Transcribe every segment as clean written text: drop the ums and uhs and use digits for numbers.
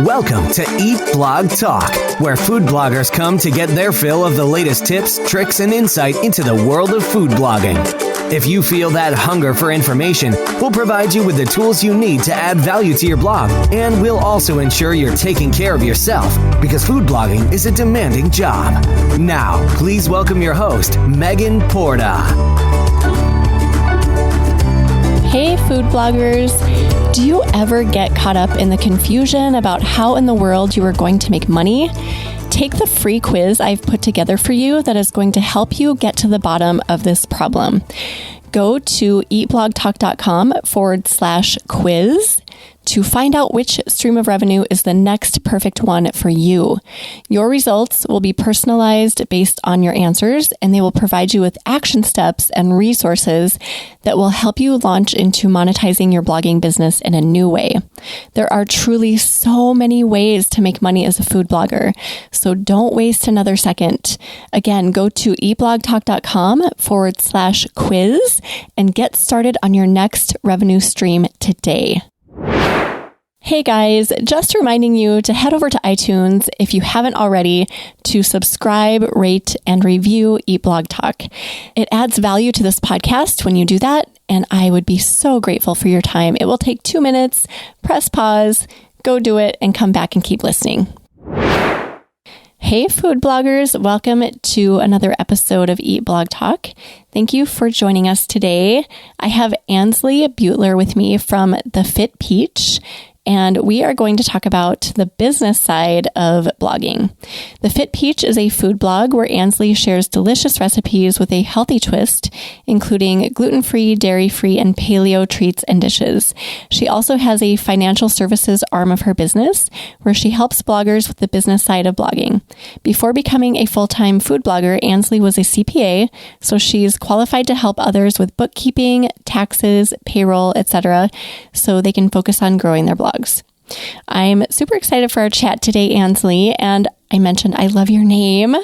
Welcome to Eat Blog Talk, where food bloggers come to get their fill of the latest tips, tricks, and insight into the world of food blogging. If you feel that hunger for information, we'll provide you with the tools you need to add value to your blog, and we'll also ensure you're taking care of yourself, because food blogging is a demanding job. Now, please welcome your host, Megan Porta. Hey, food bloggers. Do you ever get caught up in the confusion about how in the world you are going to make money? Take the free quiz I've put together for you that is going to help you get to the bottom of this problem. Go to eatblogtalk.com/quiz to find out which stream of revenue is the next perfect one for you. Your results will be personalized based on your answers, and they will provide you with action steps and resources that will help you launch into monetizing your blogging business in a new way. There are truly so many ways to make money as a food blogger, so don't waste another second. Again, go to eatblogtalk.com/quiz and get started on your next revenue stream today. Hey guys, just reminding you to head over to iTunes if you haven't already to subscribe, rate, and review Eat Blog Talk. It adds value to this podcast when you do that, and I would be so grateful for your time. It will take 2 minutes. Press pause, go do it, and come back and keep listening. Hey food bloggers, welcome to another episode of Eat Blog Talk. Thank you for joining us today. I have Ansley Beutler with me from The Fit Peach, and we are going to talk about the business side of blogging. The Fit Peach is a food blog where Ansley shares delicious recipes with a healthy twist, including gluten-free, dairy-free, and paleo treats and dishes. She also has a financial services arm of her business where she helps bloggers with the business side of blogging. Before becoming a full-time food blogger, Ansley was a CPA, so she's qualified to help others with bookkeeping, taxes, payroll, etc., so they can focus on growing their blogs. I'm super excited for our chat today, Ansley, and I mentioned I love your name.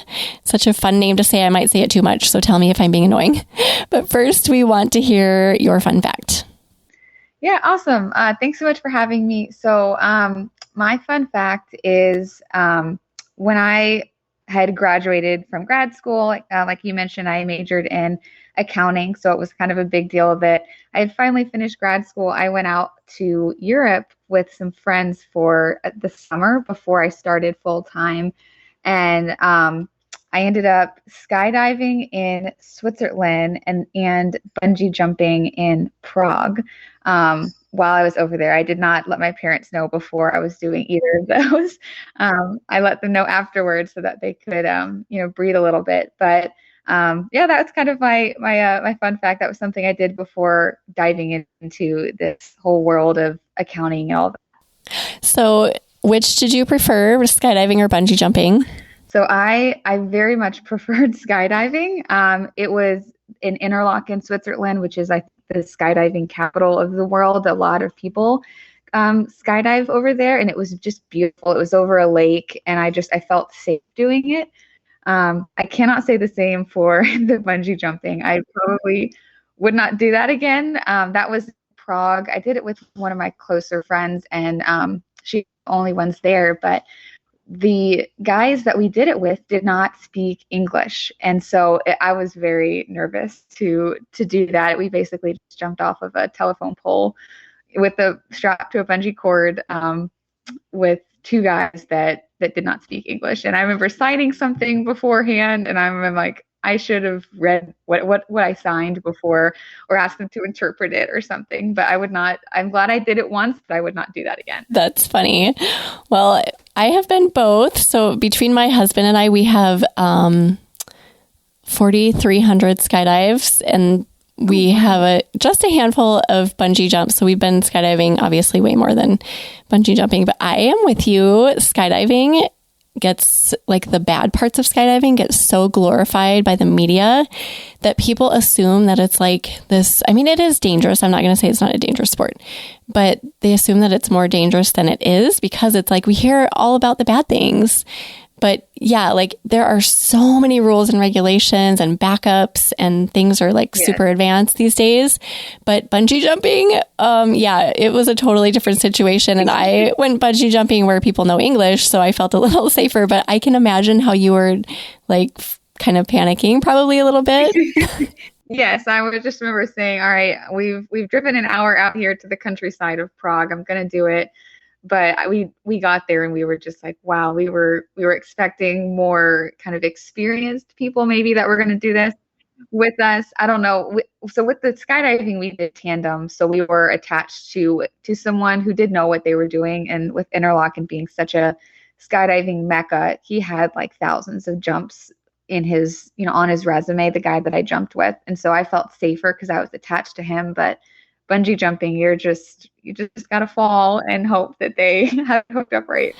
Such a fun name to say. I might say it too much, so tell me if I'm being annoying. But first, we want to hear your fun fact. Yeah, awesome. Thanks so much for having me. So my fun fact is when I had graduated from grad school, like you mentioned, I majored in accounting, so it was kind of a big deal that I had finally finished grad school. I went out to Europe with some friends for the summer before I started full time, and I ended up skydiving in Switzerland and bungee jumping in Prague. While I was over there, I did not let my parents know before I was doing either of those. I let them know afterwards so that they could, breathe a little bit. But that's kind of my fun fact. That was something I did before diving into this whole world of accounting and all that. So, which did you prefer, skydiving or bungee jumping? So I very much preferred skydiving. It was in Interlaken, Switzerland, which is, I think, the skydiving capital of the world. A lot of people skydive over there, and it was just beautiful. It was over a lake, and I felt safe doing it. I cannot say the same for the bungee jumping. I probably would not do that again. That was Prague. I did it with one of my closer friends, and she's the only ones there, but the guys that we did it with did not speak English. And so I was very nervous to do that. We basically just jumped off of a telephone pole with a strap to a bungee cord with two guys that did not speak English. And I remember signing something beforehand, and I'm like, I should have read what I signed before or asked them to interpret it or something. But I would not. I'm glad I did it once, but I would not do that again. That's funny. Well, I have been both. So between my husband and I, we have 4,300 skydives, and we have just a handful of bungee jumps. So we've been skydiving obviously way more than bungee jumping. But I am with you. Skydiving gets, like, the bad parts of skydiving get so glorified by the media that people assume that it's like this. I mean, it is dangerous. I'm not going to say it's not a dangerous sport, but they assume that it's more dangerous than it is because it's like we hear all about the bad things. But yeah, like there are so many rules and regulations and backups and things are like super advanced these days. But bungee jumping, yeah, it was a totally different situation. And I went bungee jumping where people know English, so I felt a little safer. But I can imagine how you were like kind of panicking probably a little bit. Yes, I would just remember saying, all right, we've driven an hour out here to the countryside of Prague. I'm going to do it. But we got there and we were just like, wow, we were expecting more kind of experienced people maybe that were going to do this with us. I don't know. So with the skydiving, we did tandem. So we were attached to someone who did know what they were doing. And with Interlochen being such a skydiving mecca, he had like thousands of jumps in his, on his resume, the guy that I jumped with. And so I felt safer because I was attached to him. But bungee jumping, you just got to fall and hope that they have it hooked up right.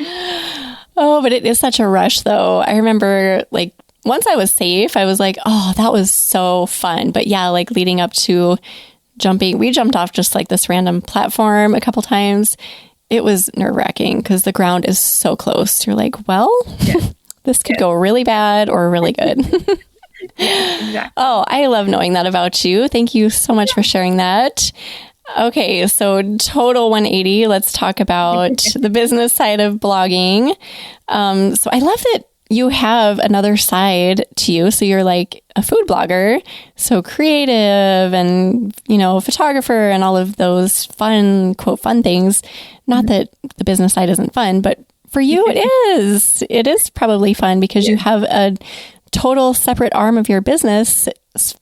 Oh, but it is such a rush though. I remember like once I was safe, I was like, oh, that was so fun. But yeah, like leading up to jumping, we jumped off just like this random platform a couple times. It was nerve-wracking because the ground is so close. You're like, well, this could go really bad or really good. Exactly. Oh, I love knowing that about you. Thank you so much for sharing that. Okay, so total 180. Let's talk about the business side of blogging. So I love that you have another side to you. So you're like a food blogger, so creative and, photographer and all of those fun, quote, fun things. Not that the business side isn't fun, but for you it is. It is probably fun because you have a total separate arm of your business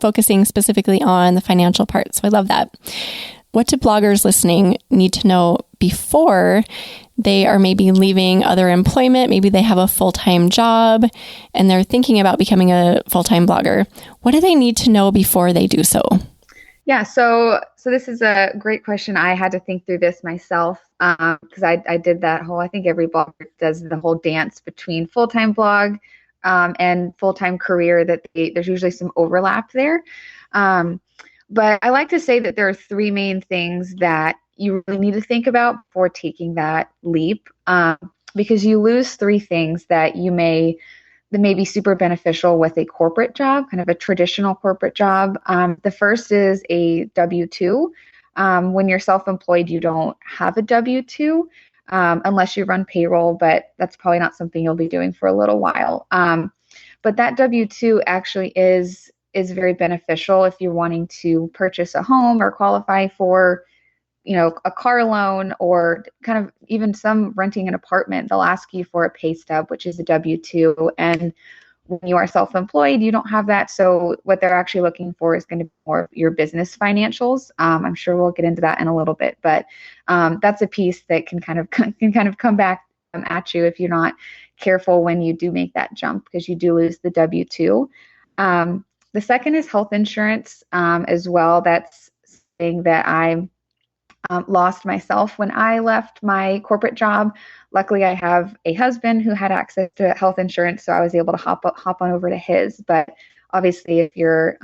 focusing specifically on the financial part. So I love that. What do bloggers listening need to know before they are maybe leaving other employment? Maybe they have a full-time job and they're thinking about becoming a full-time blogger. What do they need to know before they do so? Yeah, so this is a great question. I had to think through this myself because I did that whole, I think every blogger does the whole dance between full-time blog and full-time career that there's usually some overlap there. But I like to say that there are three main things that you really need to think about before taking that leap, because you lose three things that may be super beneficial with a corporate job, kind of a traditional corporate job. The first is a W-2. When you're self-employed, you don't have a W-2 unless you run payroll, but that's probably not something you'll be doing for a little while. But that W-2 actually is very beneficial if you're wanting to purchase a home or qualify for, a car loan or kind of even some renting an apartment. They'll ask you for a pay stub, which is a W-2. And when you are self-employed, you don't have that. So what they're actually looking for is going to be more of your business financials. I'm sure we'll get into that in a little bit, but that's a piece that can kind of come back at you if you're not careful when you do make that jump, because you do lose the W-2. The second is health insurance as well. That's something that I lost myself when I left my corporate job. Luckily, I have a husband who had access to health insurance, so I was able to hop on over to his. But obviously, if you're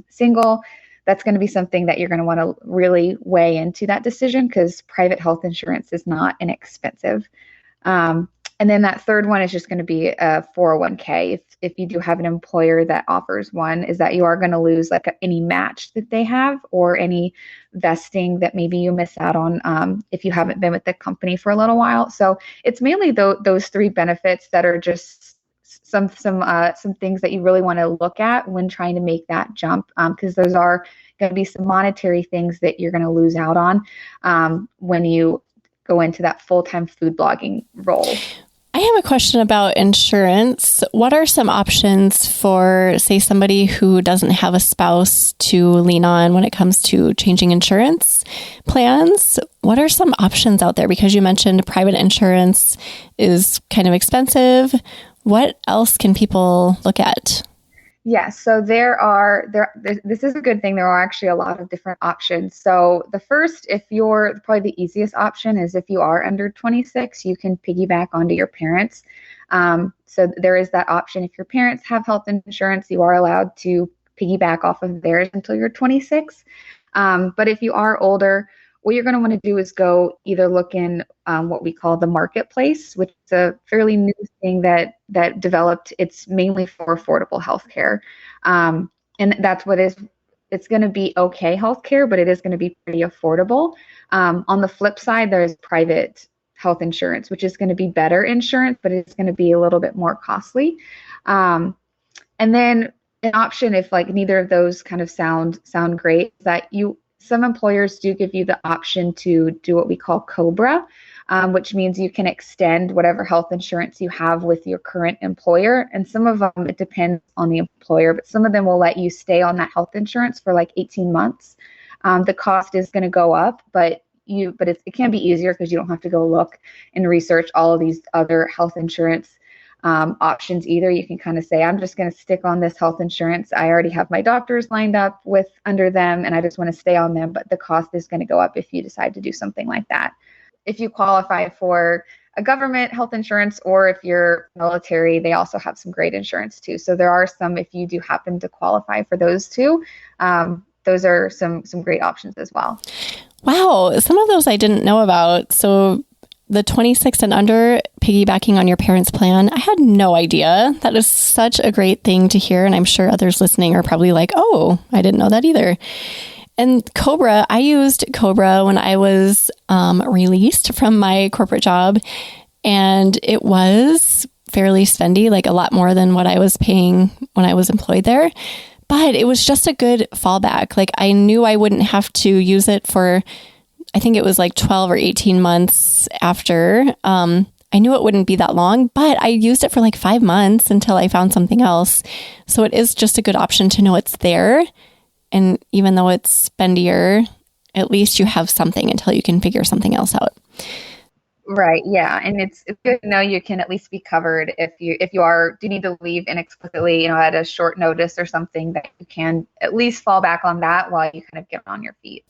single, that's going to be something that you're going to want to really weigh into that decision, because private health insurance is not inexpensive. And then that third one is just going to be a 401k. If you do have an employer that offers one, is that you are going to lose like any match that they have or any vesting that maybe you miss out on if you haven't been with the company for a little while. So it's mainly those three benefits that are just some things that you really want to look at when trying to make that jump, because those are going to be some monetary things that you're going to lose out on when you go into that full-time food blogging role. I have a question about insurance. What are some options for, say, somebody who doesn't have a spouse to lean on when it comes to changing insurance plans? What are some options out there? Because you mentioned private insurance is kind of expensive. What else can people look at? Yeah, so this is a good thing. There are actually a lot of different options. So the first, probably the easiest option is if you are under 26, you can piggyback onto your parents. So there is that option. If your parents have health insurance, you are allowed to piggyback off of theirs until you're 26. But if you are older, what you're going to want to do is go either look in what we call the marketplace, which is a fairly new thing that developed. It's mainly for affordable healthcare. And that's what it's going to be okay healthcare, but it is going to be pretty affordable. On the flip side, there's private health insurance, which is going to be better insurance, but it's going to be a little bit more costly. And then an option, if like neither of those kind of sound great, is that some employers do give you the option to do what we call COBRA, which means you can extend whatever health insurance you have with your current employer. And some of them, it depends on the employer, but some of them will let you stay on that health insurance for like 18 months. The cost is going to go up, but it can be easier because you don't have to go look and research all of these other health insurance options either. You can kind of say, I'm just going to stick on this health insurance. I already have my doctors lined up under them, and I just want to stay on them. But the cost is going to go up if you decide to do something like that. If you qualify for a government health insurance, or if you're military, they also have some great insurance too. So there are some, if you do happen to qualify for those two, those are some great options as well. Wow. Some of those I didn't know about. So the 26 and under, piggybacking on your parents' plan, I had no idea. That is such a great thing to hear. And I'm sure others listening are probably like, oh, I didn't know that either. And COBRA, I used COBRA when I was released from my corporate job. And it was fairly spendy, like a lot more than what I was paying when I was employed there. But it was just a good fallback. Like I knew I wouldn't have to use it for, I think it was like 12 or 18 months after. I knew it wouldn't be that long, but I used it for like 5 months until I found something else. So it is just a good option to know it's there. And even though it's spendier, at least you have something until you can figure something else out. Right. Yeah. And it's good to know you can at least be covered if you do need to leave inexplicably, at a short notice or something, that you can at least fall back on that while you kind of get on your feet.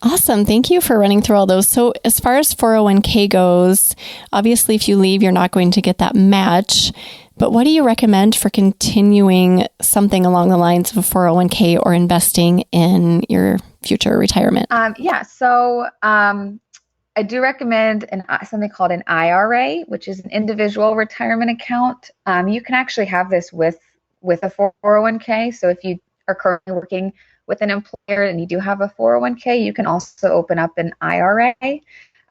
Awesome. Thank you for running through all those. So as far as 401k goes, obviously if you leave, you're not going to get that match, but what do you recommend for continuing something along the lines of a 401k or investing in your future retirement? So I do recommend something called an IRA, which is an individual retirement account. You can actually have this with a 401k. So if you are currently working with an employer and you do have a 401k, you can also open up an IRA.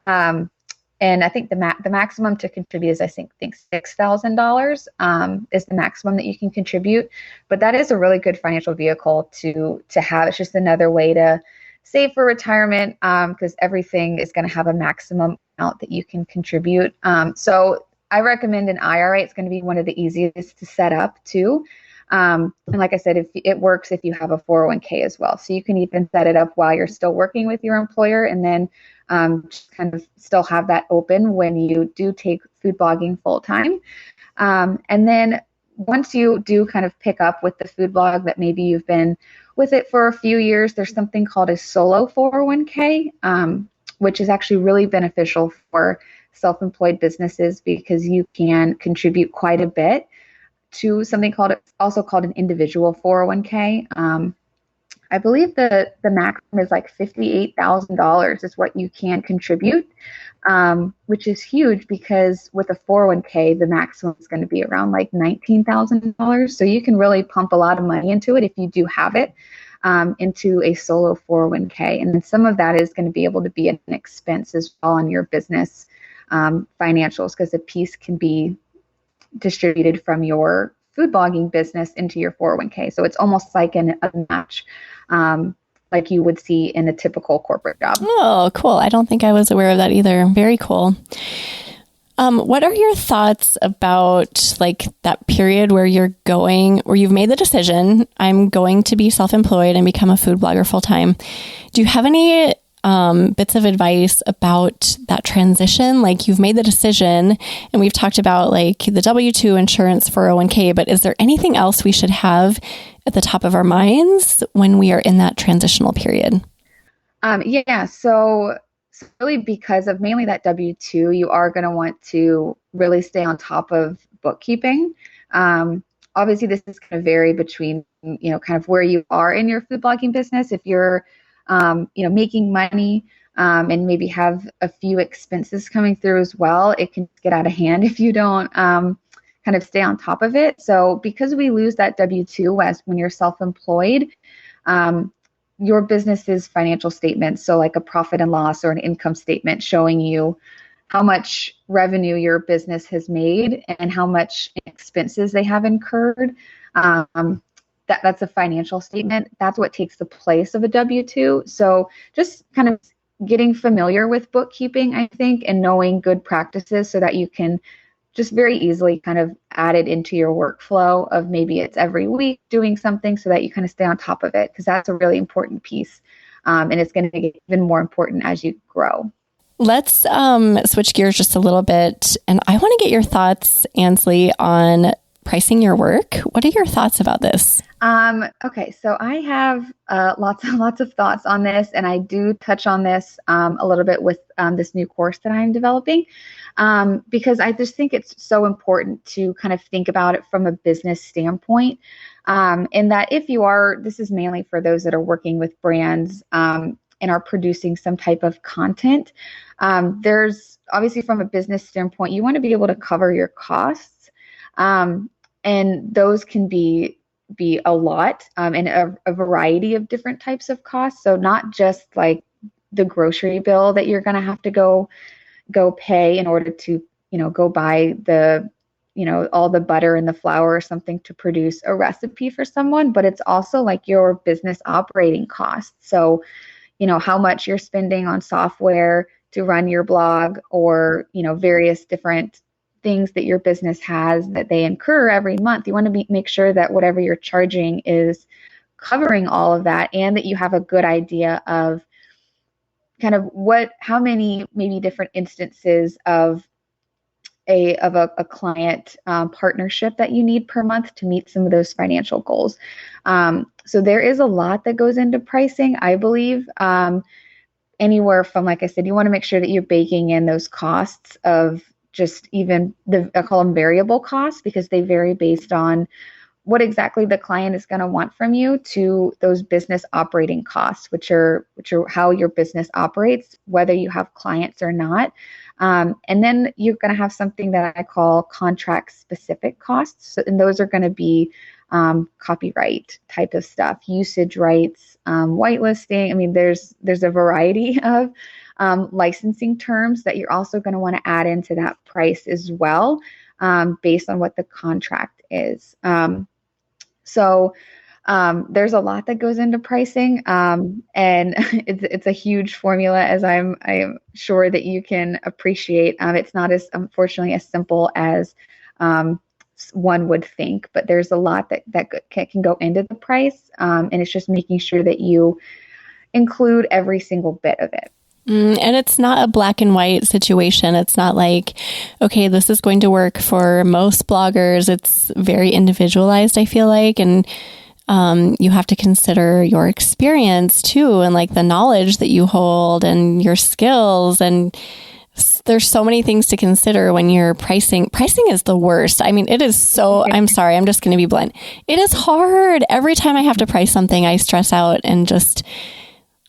And I think the maximum to contribute is, I think $6,000 is the maximum that you can contribute. But that is a really good financial vehicle to have. It's just another way to save for retirement, because everything is going to have a maximum amount that you can contribute. So I recommend an IRA. It's going to be one of the easiest to set up too. And like I said, it works if you have a 401k as well. So you can even set it up while you're still working with your employer, and then just kind of still have that open when you do take food blogging full time. And then once you do kind of pick up with the food blog, that maybe you've been with it for a few years, there's something called a solo 401k, which is actually really beneficial for self-employed businesses because you can contribute quite a bit to something also called an individual 401k. I believe the maximum is like $58,000 is what you can contribute, which is huge because with a 401k, the maximum is going to be around like $19,000. So you can really pump a lot of money into it if you do have it, into a solo 401k. And then some of that is going to be able to be an expense as well on your business financials, because a piece can be distributed from your food blogging business into your 401k. So it's almost like a match, like you would see in a typical corporate job. Oh, cool. I don't think I was aware of that either. Very cool. What are your thoughts about like that period where you've made the decision, I'm going to be self-employed and become a food blogger full time? Do you have any bits of advice about that transition? Like you've made the decision and we've talked about like the W-2 insurance, 401k, but is there anything else we should have at the top of our minds when we are in that transitional period? So really because of mainly that W-2, you are going to want to really stay on top of bookkeeping. Obviously this is going to vary between, kind of where you are in your food blogging business. If you're making money, and maybe have a few expenses coming through as well, it can get out of hand if you don't kind of stay on top of it. So because we lose that W-2 as when you're self-employed, your business's financial statements, so like a profit and loss or an income statement showing you how much revenue your business has made and how much expenses they have incurred, that's a financial statement. That's what takes the place of a W-2. So just kind of getting familiar with bookkeeping, I think, and knowing good practices so that you can just very easily kind of add it into your workflow of maybe it's every week doing something so that you kind of stay on top of it, because that's a really important piece. And it's going to get even more important as you grow. Let's switch gears just a little bit. And I want to get your thoughts, Ansley, on pricing your work. What are your thoughts about this? Okay, so I have lots of thoughts on this, and I do touch on this a little bit with this new course that I'm developing, because I just think it's so important to kind of think about it from a business standpoint, in that if you are, this is mainly for those that are working with brands and are producing some type of content. There's obviously from a business standpoint, you want to be able to cover your costs. And those can be a lot and a variety of different types of costs. So not just like the grocery bill that you're going to have to go pay in order to, go buy the, all the butter and the flour or something to produce a recipe for someone, but it's also like your business operating costs. So, how much you're spending on software to run your blog or, various different things that your business has that they incur every month. You want to make sure that whatever you're charging is covering all of that, and that you have a good idea of kind of how many maybe different instances of a client partnership that you need per month to meet some of those financial goals. So there is a lot that goes into pricing, I believe. Anywhere from, like I said, you want to make sure that you're baking in those costs of just even I call them variable costs, because they vary based on what exactly the client is going to want from you, to those business operating costs, which are how your business operates, whether you have clients or not. And then you're going to have something that I call contract specific costs. So, and those are going to be copyright type of stuff, usage rights, whitelisting. I mean, there's a variety of licensing terms that you're also going to want to add into that price as well, based on what the contract is. So there's a lot that goes into pricing, and it's a huge formula, as I'm sure that you can appreciate. It's not unfortunately as simple as one would think, but there's a lot that can go into the price, and it's just making sure that you include every single bit of it. And it's not a black and white situation. It's not like, okay, this is going to work for most bloggers. It's very individualized, I feel like. And you have to consider your experience too, and like the knowledge that you hold and your skills. And there's so many things to consider when you're pricing. Pricing is the worst. I mean, it is so, I'm sorry, I'm just going to be blunt. It is hard. Every time I have to price something, I stress out and just...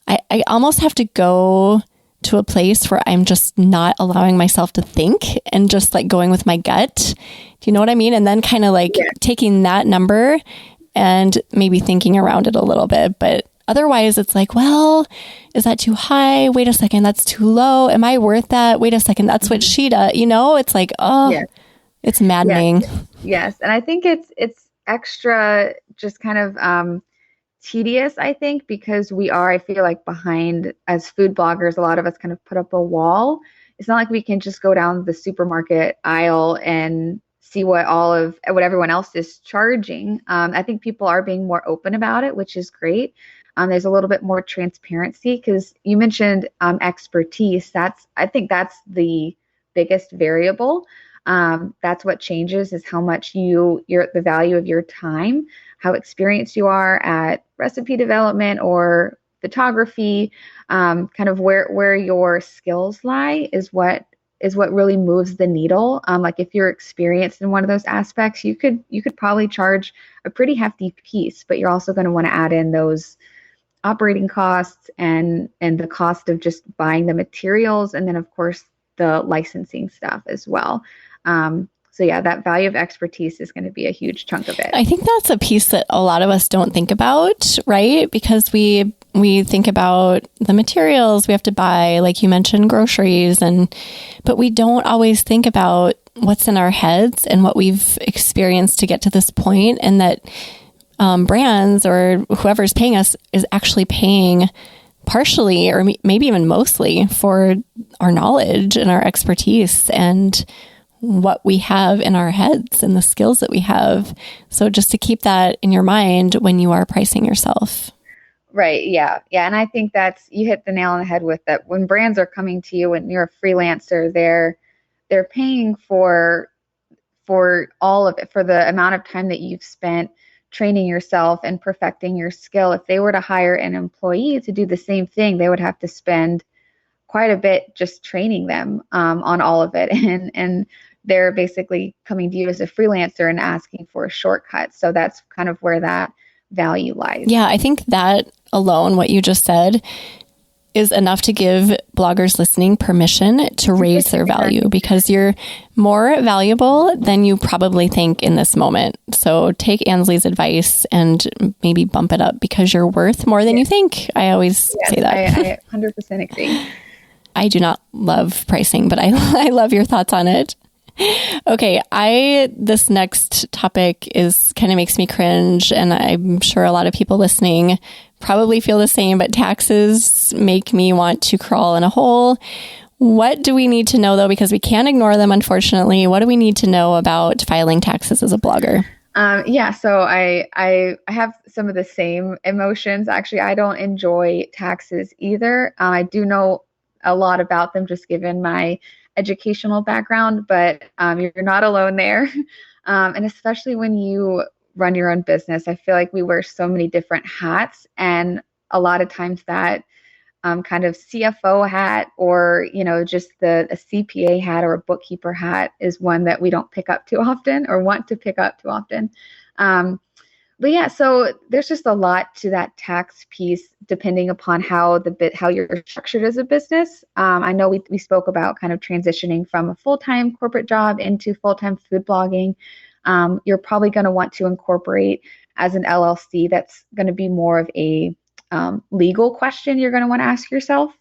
I almost have to go to a place where I'm just not allowing myself to think and just like going with my gut. Do you know what I mean? And then kind of like taking that number and maybe thinking around it a little bit. But otherwise it's like, well, is that too high? Wait a second, that's too low. Am I worth that? Wait a second, that's what she does. It's like, it's maddening. Yes. And I think it's extra just kind of tedious, I think, because I feel like behind as food bloggers, a lot of us kind of put up a wall. It's not like we can just go down the supermarket aisle and see what everyone else is charging. I think people are being more open about it, which is great. There's a little bit more transparency, because you mentioned expertise. I think that's the biggest variable. That's what changes, is how much the value of your time, how experienced you are at recipe development or photography, kind of where your skills lie is what really moves the needle. Like if you're experienced in one of those aspects, you could probably charge a pretty hefty piece, but you're also going to want to add in those operating costs and the cost of just buying the materials, and then of course the licensing stuff as well. So yeah, that value of expertise is going to be a huge chunk of it. I think that's a piece that a lot of us don't think about, right? Because we think about the materials we have to buy, like you mentioned, groceries, but we don't always think about what's in our heads and what we've experienced to get to this point, and that brands or whoever's paying us is actually paying partially or maybe even mostly for our knowledge and our expertise and what we have in our heads and the skills that we have. So just to keep that in your mind when you are pricing yourself. Right. Yeah. Yeah. And I think you hit the nail on the head with that. When brands are coming to you, when you're a freelancer, they're paying for all of it, for the amount of time that you've spent training yourself and perfecting your skill. If they were to hire an employee to do the same thing, they would have to spend quite a bit just training them on all of it. And they're basically coming to you as a freelancer and asking for a shortcut. So that's kind of where that value lies. Yeah, I think that alone, what you just said, is enough to give bloggers listening permission to raise their value, because you're more valuable than you probably think in this moment. So take Ansley's advice and maybe bump it up, because you're worth more than you think. I always say that. I 100% agree. I do not love pricing, but I love your thoughts on it. Okay, this next topic kind of makes me cringe, and I'm sure a lot of people listening probably feel the same, but taxes make me want to crawl in a hole. What do we need to know, though? Because we can't ignore them, unfortunately. What do we need to know about filing taxes as a blogger? So I have some of the same emotions. Actually, I don't enjoy taxes either. I do know a lot about them just given my educational background, but you're not alone there. And especially when you run your own business, I feel like we wear so many different hats, and a lot of times that kind of CFO hat, or just a CPA hat or a bookkeeper hat is one that we don't pick up too often or want to pick up too often. But yeah, so there's just a lot to that tax piece depending upon how you're structured as a business. I know we spoke about kind of transitioning from a full-time corporate job into full-time food blogging. You're probably going to want to incorporate as an LLC. That's going to be more of a legal question you're going to want to ask yourself.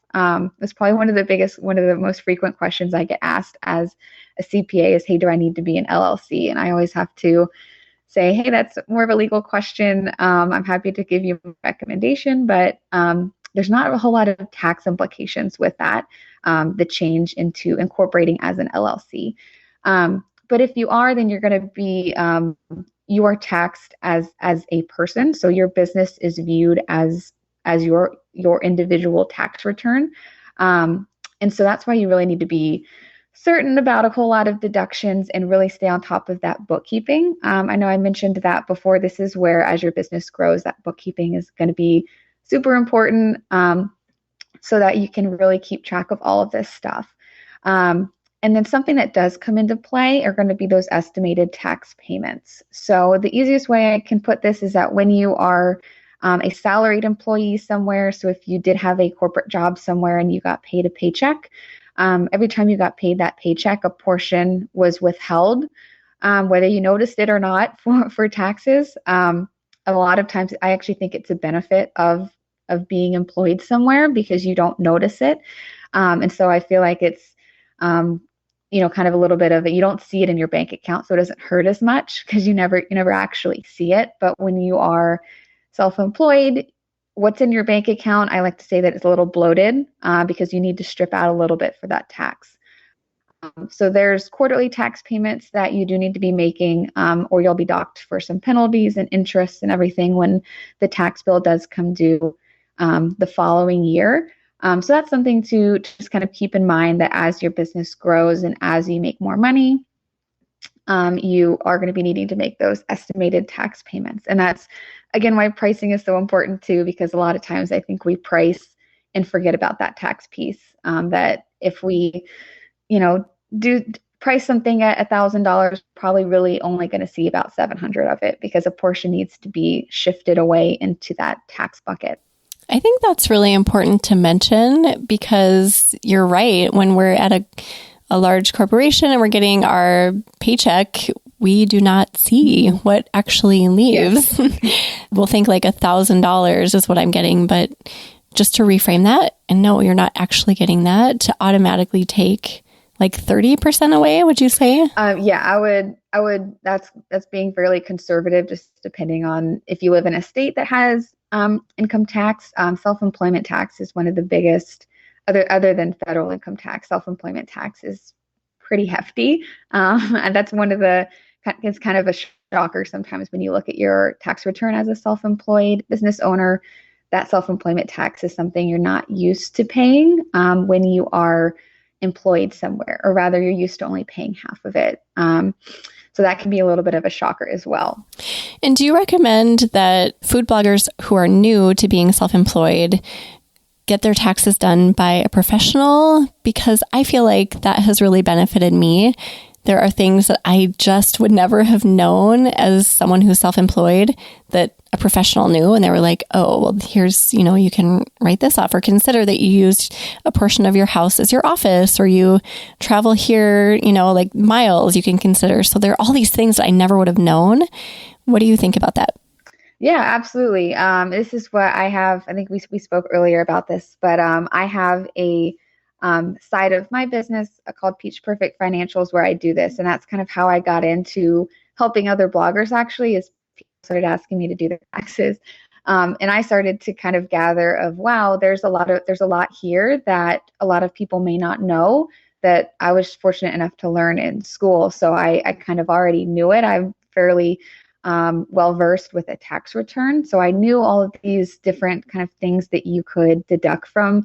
It's probably one of the most frequent questions I get asked as a CPA is, hey, do I need to be an LLC? And I always have to say, hey, that's more of a legal question. I'm happy to give you a recommendation, but there's not a whole lot of tax implications with that, the change into incorporating as an LLC. But if you are, then you're going to be, you are taxed as a person. So your business is viewed as your individual tax return. And so that's why you really need to be certain about a whole lot of deductions and really stay on top of that bookkeeping. I know I mentioned that before. This is where, as your business grows, that bookkeeping is going to be super important, so that you can really keep track of all of this stuff. And then something that does come into play are going to be those estimated tax payments. So the easiest way I can put this is that when you are a salaried employee somewhere, so if you did have a corporate job somewhere and you got paid a paycheck, every time you got paid that paycheck, a portion was withheld, whether you noticed it or not, for taxes. A lot of times, I actually think it's a benefit of being employed somewhere because you don't notice it. And so I feel like it's, kind of a little bit of it. You don't see it in your bank account, so it doesn't hurt as much because you never actually see it. But when you are self-employed, what's in your bank account, I like to say that it's a little bloated because you need to strip out a little bit for that tax. So there's quarterly tax payments that you do need to be making, or you'll be docked for some penalties and interest and everything when the tax bill does come due the following year. So that's something to just kind of keep in mind, that as your business grows and as you make more money, you are going to be needing to make those estimated tax payments. And that's, again, why pricing is so important too, because a lot of times I think we price and forget about that tax piece, that if we, do price something at $1,000, probably really only going to see about 700 of it because a portion needs to be shifted away into that tax bucket. I think that's really important to mention because you're right. When we're at a large corporation and we're getting our paycheck, we do not see what actually leaves. We'll think like $1,000 is what I'm getting, but just to reframe that and no, you're not actually getting that, to automatically take like 30% away, would you say? I would, that's being fairly conservative, just depending on if you live in a state that has income tax. Self-employment tax is one of the biggest, other than federal income tax. Self-employment tax is pretty hefty. And that's one of the, it's kind of a shocker sometimes when you look at your tax return as a self-employed business owner. That self-employment tax is something you're not used to paying when you are employed somewhere, or rather you're used to only paying half of it. So that can be a little bit of a shocker as well. And do you recommend that food bloggers who are new to being self-employed get their taxes done by a professional? Because I feel like that has really benefited me. There are things that I just would never have known as someone who's self-employed that a professional knew. And they were like, oh, well, here's, you can write this off, or consider that you used a portion of your house as your office, or you travel here, like miles you can consider. So there are all these things that I never would have known. What do you think about that? Yeah, absolutely. This is what I have. I think we spoke earlier about this, but I have a side of my business called Peach Perfect Financials where I do this. And that's kind of how I got into helping other bloggers, actually, is people started asking me to do their taxes. And I started to kind of gather of, wow, there's a lot here that a lot of people may not know that I was fortunate enough to learn in school. So I kind of already knew it. I'm fairly well versed with a tax return. So I knew all of these different kind of things that you could deduct from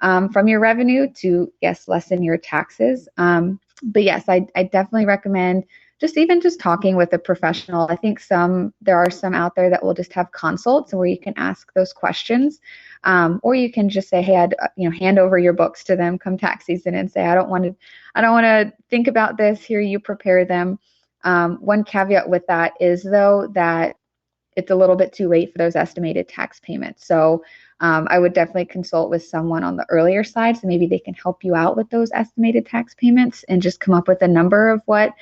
your revenue to, yes, lessen your taxes. But yes, I definitely recommend just talking with a professional. I think there are some out there that will just have consults where you can ask those questions, or you can just say, hey, hand over your books to them come tax season and say, I don't want to think about this. Here, you prepare them. One caveat with that is, though, that it's a little bit too late for those estimated tax payments. So I would definitely consult with someone on the earlier side, so maybe they can help you out with those estimated tax payments and just come up with a number of what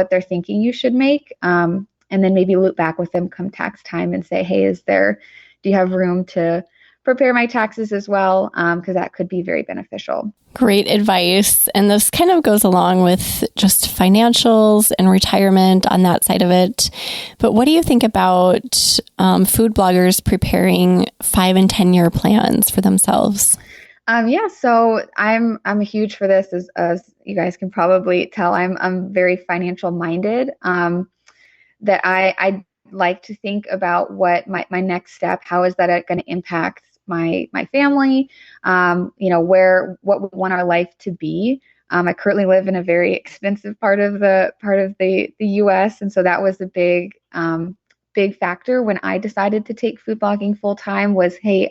they're thinking you should make, and then maybe loop back with them come tax time and say, hey, do you have room to prepare my taxes as well? Because that could be very beneficial. Great advice. And this kind of goes along with just financials and retirement on that side of it. But what do you think about food bloggers preparing 5 and 10-year plans for themselves? So I'm huge for this, as you guys can probably tell. I'm very financial minded. That I like to think about what my next step, how is that going to impact my family, what we want our life to be. I currently live in a very expensive part of the U.S. And so that was a big factor when I decided to take food blogging full time was, hey,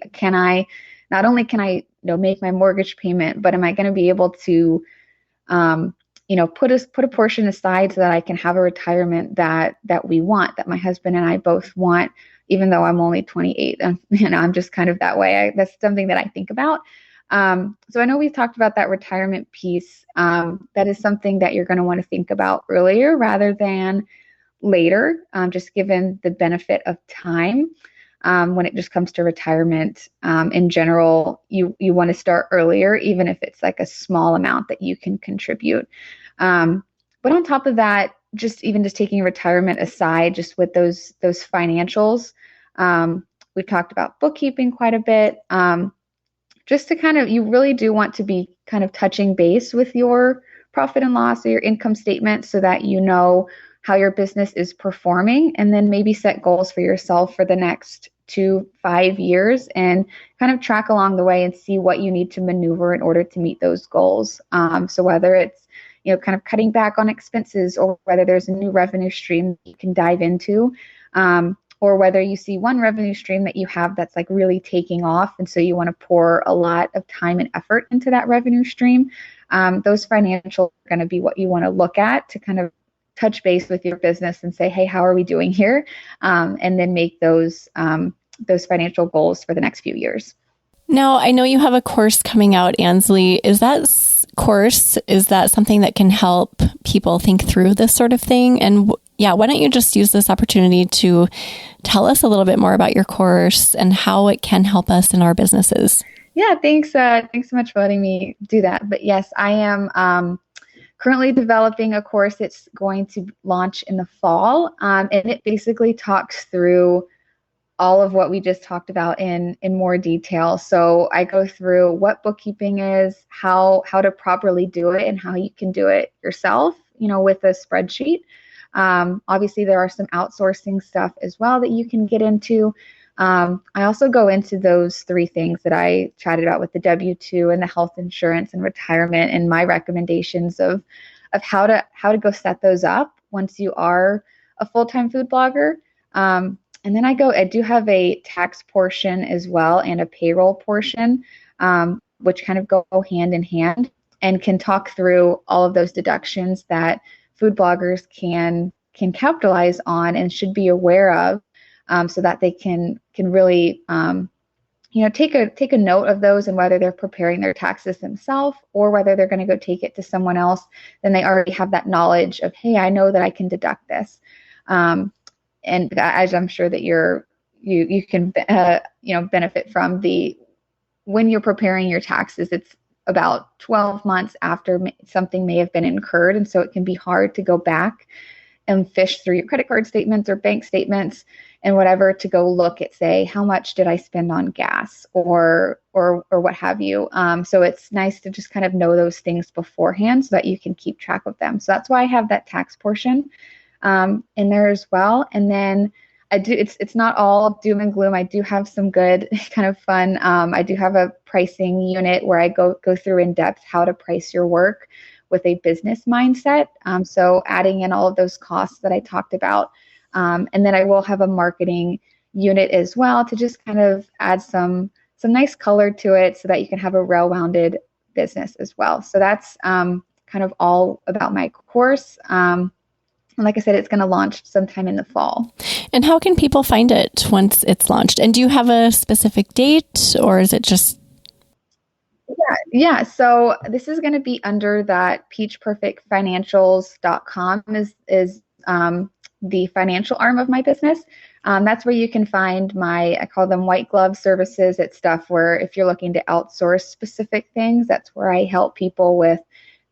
not only can I make my mortgage payment, but am I going to be able to put a portion aside so that I can have a retirement that we want, that my husband and I both want, even though I'm only 28. I'm just kind of that way. That's something that I think about. So I know we've talked about that retirement piece. That is something that you're going to want to think about earlier rather than later, just given the benefit of time. When it just comes to retirement, in general, you want to start earlier, even if it's like a small amount that you can contribute. But on top of that, just taking retirement aside, just with those financials, we've talked about bookkeeping quite a bit. Just to you really do want to be kind of touching base with your profit and loss or your income statement so that you know how your business is performing, and then maybe set goals for yourself for the next 2-5 years and kind of track along the way and see what you need to maneuver in order to meet those goals. So whether it's, kind of cutting back on expenses, or whether there's a new revenue stream you can dive into, or whether you see one revenue stream that you have that's like really taking off, and so you want to pour a lot of time and effort into that revenue stream. Those financials are going to be what you want to look at to kind of touch base with your business and say, hey, how are we doing here? And then make those those financial goals for the next few years. Now, I know you have a course coming out, Ansley. Is that something that can help people think through this sort of thing? And why don't you just use this opportunity to tell us a little bit more about your course and how it can help us in our businesses? Yeah, thanks. Thanks so much for letting me do that. But yes, I am currently developing a course that's going to launch in the fall. And it basically talks through all of what we just talked about in more detail. So I go through what bookkeeping is, how to properly do it, and how you can do it yourself, with a spreadsheet. Obviously, there are some outsourcing stuff as well that you can get into. I also go into those 3 things that I chatted about with the W-2 and the health insurance and retirement, and my recommendations of how to go set those up once you are a full-time food blogger. And then I do have a tax portion as well and a payroll portion, which kind of go hand in hand and can talk through all of those deductions that food bloggers can capitalize on and should be aware of, so that they can really take a note of those, and whether they're preparing their taxes themselves or whether they're going to go take it to someone else, then they already have that knowledge of, hey, I know that I can deduct this. And as I'm sure that you can benefit from when you're preparing your taxes, it's about 12 months after something may have been incurred, and so it can be hard to go back and fish through your credit card statements or bank statements and whatever to go look at, say, how much did I spend on gas or what have you. So it's nice to just kind of know those things beforehand so that you can keep track of them. So that's why I have that tax portion in there as well. And then it's not all doom and gloom. I do have some good kind of fun. I do have a pricing unit where I go through in depth how to price your work with a business mindset. So adding in all of those costs that I talked about. And then I will have a marketing unit as well to just kind of add some nice color to it so that you can have a well-rounded business as well. So that's kind of all about my course. And like I said, it's going to launch sometime in the fall. And how can people find it once it's launched? And do you have a specific date, or is it just... Yeah. So this is going to be under that peachperfectfinancials.com is the financial arm of my business. That's where you can find I call them white glove services. It's stuff where if you're looking to outsource specific things, that's where I help people with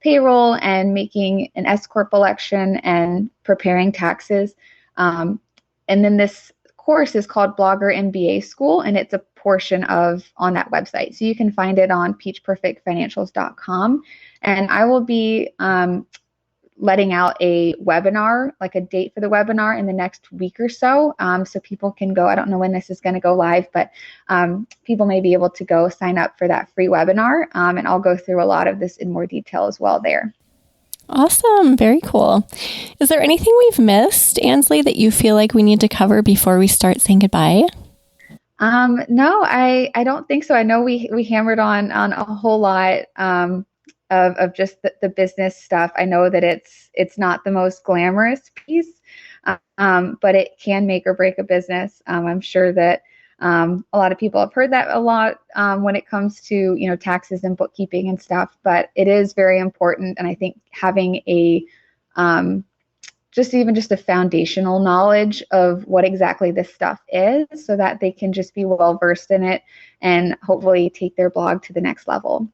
payroll and making an S-corp election and preparing taxes. And then this course is called Blogger MBA School, and it's a portion on that website. So you can find it on peachperfectfinancials.com. And I will be letting out a webinar, like a date for the webinar in the next week or so. So people can go. I don't know when this is going to go live, but people may be able to go sign up for that free webinar. And I'll go through a lot of this in more detail as well there. Awesome. Very cool. Is there anything we've missed, Ansley, that you feel like we need to cover before we start saying goodbye? No, I don't think so. I know we hammered on a whole lot of just the business stuff. I know that it's not the most glamorous piece, but it can make or break a business. I'm sure that a lot of people have heard that a lot when it comes to taxes and bookkeeping and stuff. But it is very important, and I think having a just a foundational knowledge of what exactly this stuff is, so that they can just be well versed in it and hopefully take their blog to the next level.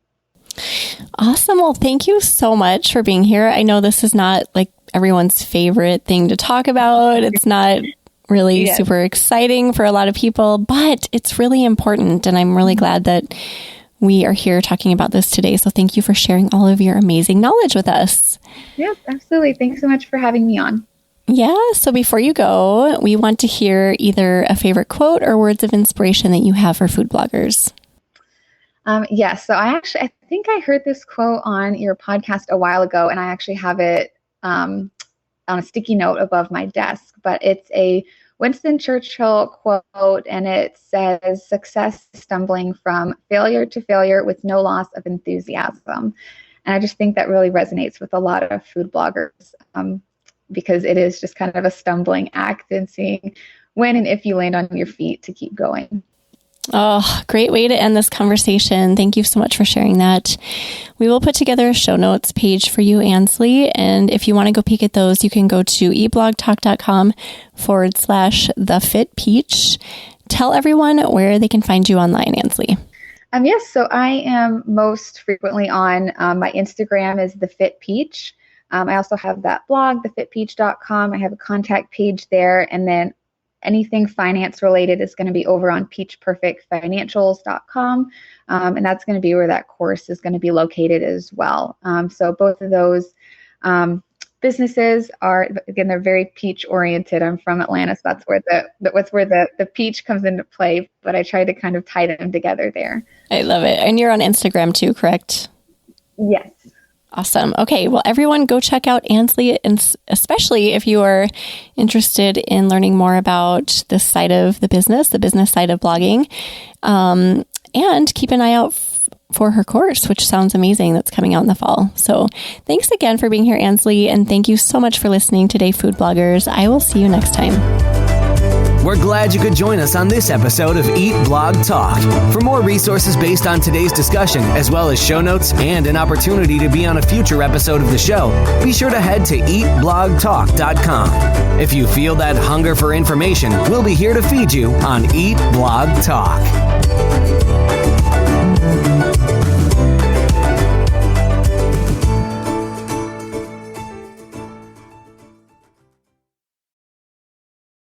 Awesome. Well, thank you so much for being here. I know this is not like everyone's favorite thing to talk about. It's not really super exciting for a lot of people, but it's really important. And I'm really glad that we are here talking about this today. So thank you for sharing all of your amazing knowledge with us. Yes, absolutely. Thanks so much for having me on. Yeah. So before you go, we want to hear either a favorite quote or words of inspiration that you have for food bloggers. Yes. So I think I heard this quote on your podcast a while ago, and I actually have it on a sticky note above my desk, but it's a Winston Churchill quote, and it says, "Success is stumbling from failure to failure with no loss of enthusiasm." And I just think that really resonates with a lot of food bloggers, because it is just kind of a stumbling act, and seeing when and if you land on your feet to keep going. Oh, great way to end this conversation. Thank you so much for sharing that. We will put together a show notes page for you, Ansley. And if you want to go peek at those, you can go to eatblogtalk.com/thefitpeach. Tell everyone where they can find you online, Ansley. Yes, so I am most frequently on my Instagram is The Fit Peach. I also have that blog, thefitpeach.com. I have a contact page there. And then anything finance related is going to be over on peachperfectfinancials.com. And that's going to be where that course is going to be located as well. So both of those businesses are, again, they're very peach oriented. I'm from Atlanta, so that's where the peach comes into play, but I try to kind of tie them together there. I love it. And you're on Instagram too, correct? Yes. Awesome. Okay. Well, everyone go check out Ansley, and especially if you are interested in learning more about this side of the business side of blogging, and keep an eye out for her course, which sounds amazing. That's coming out in the fall. So thanks again for being here, Ansley. And thank you so much for listening today, food bloggers. I will see you next time. We're glad you could join us on this episode of Eat Blog Talk. For more resources based on today's discussion, as well as show notes and an opportunity to be on a future episode of the show, be sure to head to eatblogtalk.com. If you feel that hunger for information, we'll be here to feed you on Eat Blog Talk.